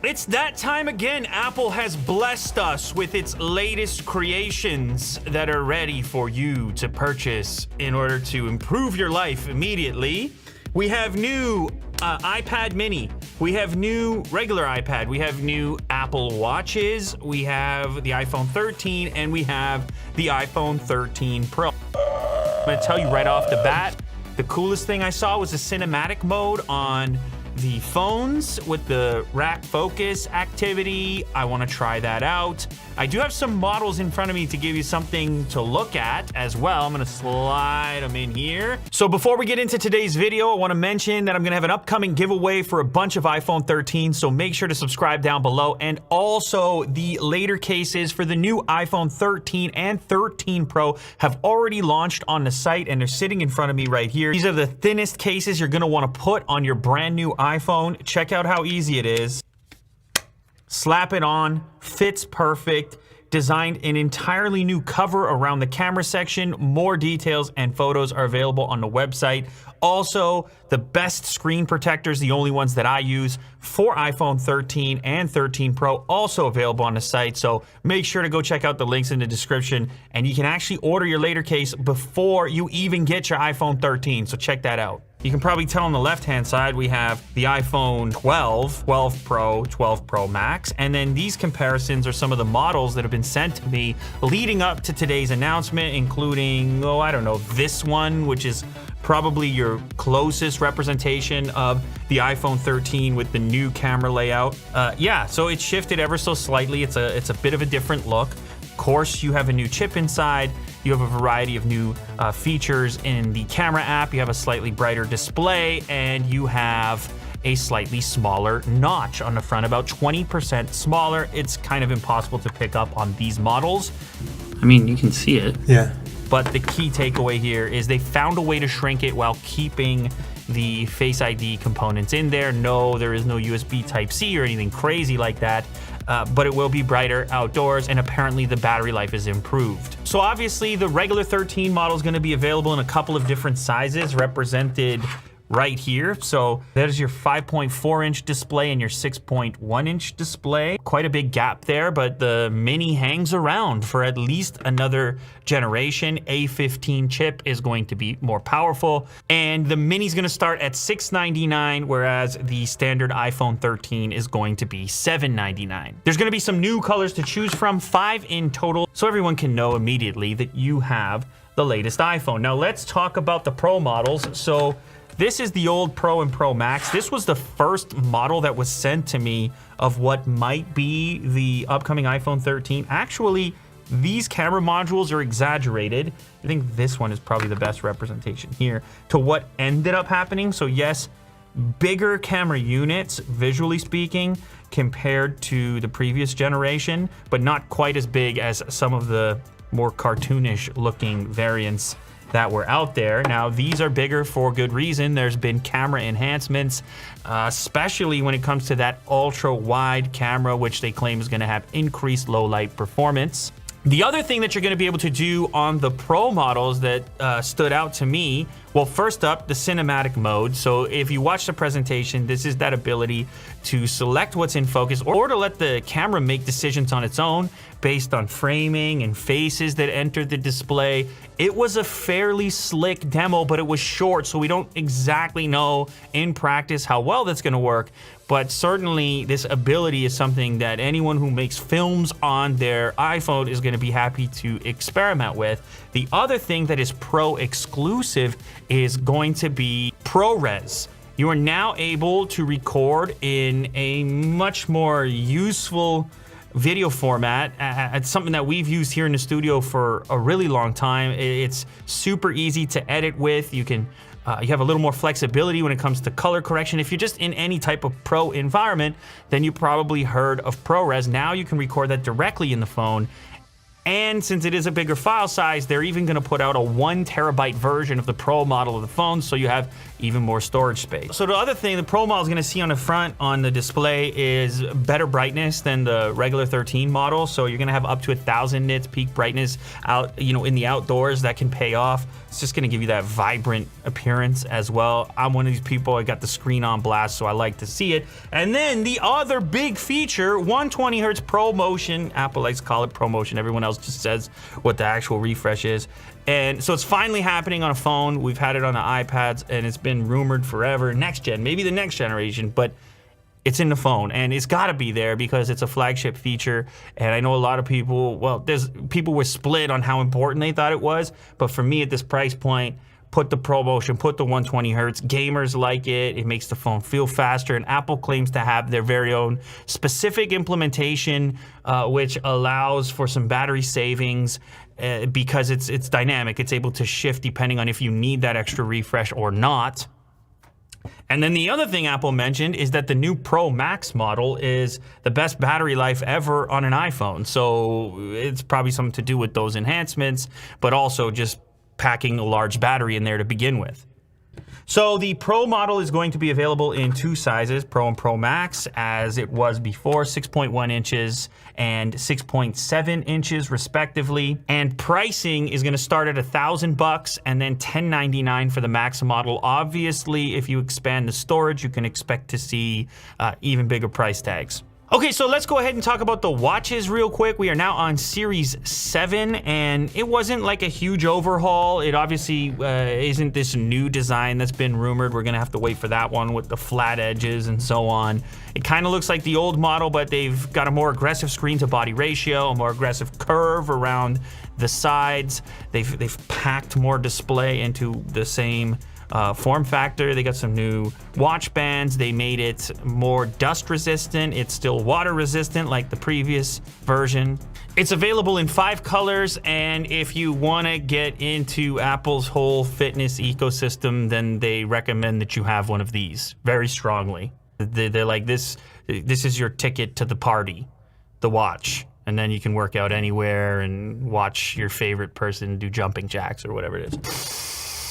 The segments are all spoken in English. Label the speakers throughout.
Speaker 1: It's that time again. Apple has blessed us with its latest creations that are ready for you to purchase in order to improve your life immediately. We have new iPad mini. We have new regular iPad. We have new Apple Watches. We have the iPhone 13 and we have the iPhone 13 Pro. I'm gonna tell you right off the bat, the coolest thing I saw was the cinematic mode on the phones with the rack focus activity. I want to try that out. I do have some models in front of me to give you something to look at as well. I'm going to slide them in here. So before we get into today's video, I want to mention that I'm going to have an upcoming giveaway for a bunch of iPhone 13, so make sure to subscribe down below. And also the later cases for the new iPhone 13 and 13 Pro have already launched on the site and they're sitting in front of me right here. These are the thinnest cases you're going to want to put on your brand new iPhone. Check out how easy it is. Slap it on, fits perfect, designed an entirely new cover around the camera section. More details and photos are available on the website. Also, the best screen protectors, the only ones that I use for iPhone 13 and 13 Pro, also available on the site. So make sure to go check out the links in the description, and you can actually order your later case before you even get your iPhone 13. So check that out. You can probably tell on the left-hand side, we have the iPhone 12, 12 Pro, 12 Pro Max, and then these comparisons are some of the models that have been sent to me leading up to today's announcement, including, I don't know, this one, which is probably your closest representation of the iPhone 13 with the new camera layout. Yeah, so it's shifted ever so slightly. It's a bit of a different look. Of course, you have a new chip inside. You have a variety of new features in the camera app. You have a slightly brighter display, and you have a slightly smaller notch on the front, about 20% smaller. It's kind of impossible to pick up on these models. I mean, you can see it.
Speaker 2: Yeah.
Speaker 1: But the key takeaway here is they found a way to shrink it while keeping the Face ID components in there. No, there is no USB Type-C or anything crazy like that. But it will be brighter outdoors, and apparently the battery life is improved. So obviously the regular 13 model is going to be available in a couple of different sizes represented right here. So there's your 5.4-inch display and your 6.1-inch display. Quite a big gap there, but the mini hangs around for at least another generation. A15 chip is going to be more powerful, and the mini is going to start at $699, whereas the standard iPhone 13 is going to be $799. There's going to be some new colors to choose from, 5 in total, so everyone can know immediately that you have the latest iPhone. Now let's talk about the Pro models. So this is the old Pro and Pro Max. This was the first model that was sent to me of what might be the upcoming iPhone 13. Actually, these camera modules are exaggerated. I think this one is probably the best representation here to what ended up happening. So yes, bigger camera units, visually speaking, compared to the previous generation, but not quite as big as some of the more cartoonish looking variants that were out there. Now, these are bigger for good reason. There's been camera enhancements, especially when it comes to that ultra wide camera, which they claim is going to have increased low light performance. The other thing that you're going to be able to do on the Pro models that stood out to me, well, first up, the cinematic mode. So if you watch the presentation, this is that ability to select what's in focus or to let the camera make decisions on its own based on framing and faces that enter the display. It was a fairly slick demo, but it was short, so we don't exactly know in practice how well that's going to work. But certainly this ability is something that anyone who makes films on their iPhone is going to be happy to experiment with. The other thing that is Pro exclusive is going to be ProRes. You are now able to record in a much more useful video format. It's something that we've used here in the studio for a really long time. It's super easy to edit with. You can you have a little more flexibility when it comes to color correction. If you're just in any type of pro environment, then you probably heard of ProRes. Now you can record that directly in the phone. And since it is a bigger file size, they're even going to put out a 1 terabyte version of the Pro model of the phone, so you have even more storage space. So the other thing the Pro model is going to see on the front on the display is better brightness than the regular 13 model. So you're going to have up to 1,000 nits peak brightness out, in the outdoors. That can pay off. It's just going to give you that vibrant appearance as well. I'm one of these people, I got the screen on blast, so I like to see it. And then the other big feature, 120 hertz ProMotion. Apple likes to call it ProMotion. Everyone else just says what the actual refresh is. And so it's finally happening on a phone. We've had it on the iPads, and it's been rumored forever. Next gen, maybe the next generation, but it's in the phone, and it's got to be there because it's a flagship feature. And I know a lot of people, people were split on how important they thought it was, but for me at this price point, put the ProMotion, put the 120 hertz. Gamers like it. It makes the phone feel faster, and Apple claims to have their very own specific implementation, which allows for some battery savings because it's dynamic. It's able to shift depending on if you need that extra refresh or not. And then the other thing Apple mentioned is that the new Pro Max model is the best battery life ever on an iPhone. So it's probably something to do with those enhancements, but also just packing a large battery in there to begin with. So the Pro model is going to be available in 2 sizes, Pro and Pro Max, as it was before, 6.1 inches and 6.7 inches respectively. And pricing is going to start at $1,000 and then $1,099 for the Max model. Obviously, if you expand the storage, you can expect to see even bigger price tags. Okay, so let's go ahead and talk about the watches real quick. We are now on Series 7, and it wasn't like a huge overhaul. It obviously isn't this new design that's been rumored. We're gonna have to wait for that one with the flat edges and so on. It kind of looks like the old model, but they've got a more aggressive screen-to-body ratio, a more aggressive curve around the sides. They've packed more display into the same form factor. They got some new watch bands. They made it more dust resistant. It's still water resistant like the previous version. It's available in 5 colors, and if you want to get into Apple's whole fitness ecosystem, then they recommend that you have one of these very strongly. They're like, this is your ticket to the party, the watch. And then you can work out anywhere and watch your favorite person do jumping jacks or whatever it is.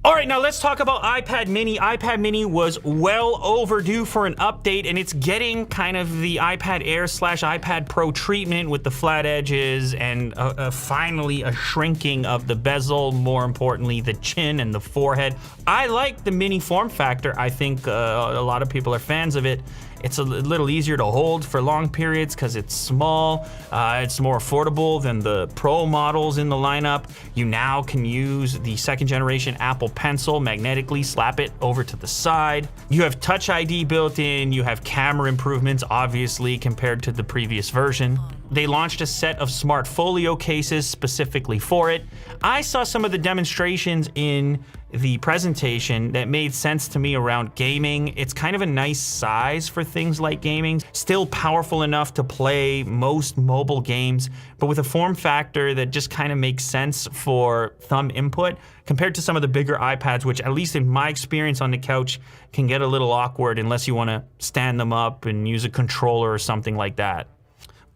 Speaker 1: All right, now let's talk about iPad mini. iPad mini was well overdue for an update, and it's getting kind of the iPad Air / iPad Pro treatment with the flat edges and finally a shrinking of the bezel, more importantly, the chin and the forehead. I like the mini form factor. I think a lot of people are fans of it. It's a little easier to hold for long periods because it's small. It's more affordable than the Pro models in the lineup. You now can use the 2nd generation Apple Pencil magnetically, slap it over to the side. You have Touch ID built in. You have camera improvements, obviously, compared to the previous version. They launched a set of smart folio cases specifically for it. I saw some of the demonstrations in the presentation that made sense to me around gaming. It's kind of a nice size for things like gaming, still powerful enough to play most mobile games, but with a form factor that just kind of makes sense for thumb input compared to some of the bigger iPads, which at least in my experience on the couch can get a little awkward unless you want to stand them up and use a controller or something like that.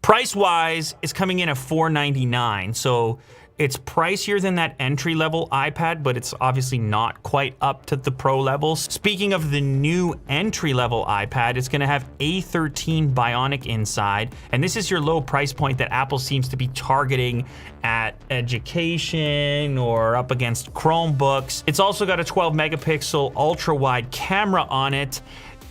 Speaker 1: Price-wise, it's coming in at $499, so it's pricier than that entry-level iPad, but it's obviously not quite up to the Pro levels. Speaking of the new entry-level iPad, it's gonna have A13 Bionic inside, and this is your low price point that Apple seems to be targeting at education or up against Chromebooks. It's also got a 12-megapixel ultra-wide camera on it.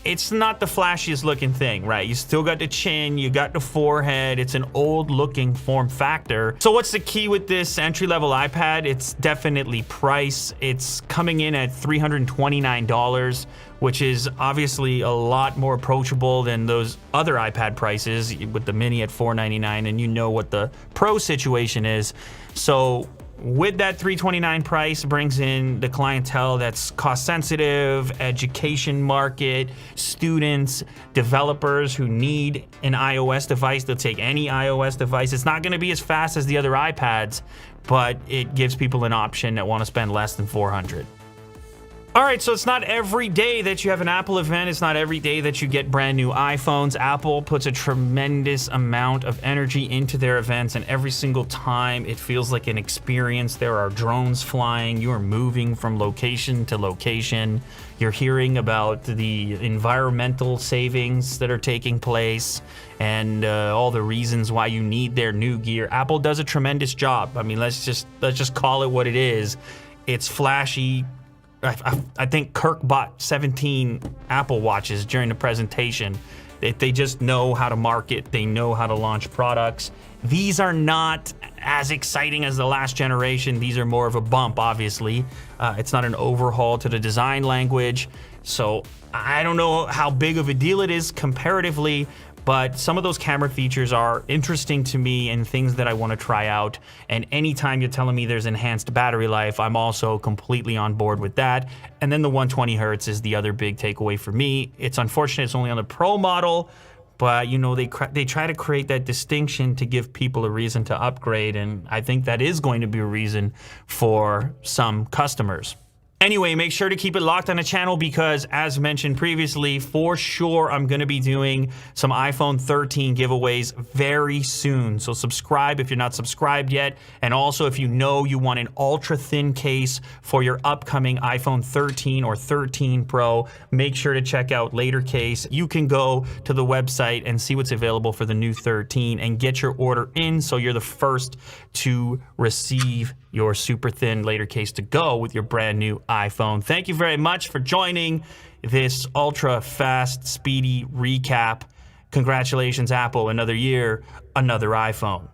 Speaker 1: It's not the flashiest looking thing, right? You still got the chin, you got the forehead. It's an old looking form factor. So what's the key with this entry-level iPad? It's definitely price. It's coming in at $329, which is obviously a lot more approachable than those other iPad prices with the mini at $499, and you know what the Pro situation is. So with that $329 price brings in the clientele that's cost sensitive, education market, students, developers who need an iOS device. They'll take any iOS device. It's not going to be as fast as the other iPads, but it gives people an option that want to spend less than $400. All right, so it's not every day that you have an Apple event. It's not every day that you get brand new iPhones. Apple puts a tremendous amount of energy into their events, and every single time it feels like an experience. There are drones flying. You are moving from location to location. You're hearing about the environmental savings that are taking place and all the reasons why you need their new gear. Apple does a tremendous job. I mean, let's just call it what it is. It's flashy. I think Kirk bought 17 Apple Watches during the presentation. They just know how to market. They know how to launch products. These are not as exciting as the last generation. These are more of a bump, obviously. It's not an overhaul to the design language. So I don't know how big of a deal it is comparatively, but some of those camera features are interesting to me and things that I want to try out. And anytime you're telling me there's enhanced battery life, I'm also completely on board with that. And then the 120 hertz is the other big takeaway for me. It's unfortunate it's only on the Pro model, but you know, they try to create that distinction to give people a reason to upgrade, and I think that is going to be a reason for some customers. Anyway, make sure to keep it locked on the channel because, as mentioned previously, for sure I'm going to be doing some iPhone 13 giveaways very soon. So subscribe if you're not subscribed yet. And also, if you know you want an ultra-thin case for your upcoming iPhone 13 or 13 Pro, make sure to check out Later Case. You can go to the website and see what's available for the new 13 and get your order in so you're the first to receive your super thin Later Case to go with your brand new iPhone. Thank you very much for joining this ultra fast, speedy recap. Congratulations, Apple. Another year, another iPhone.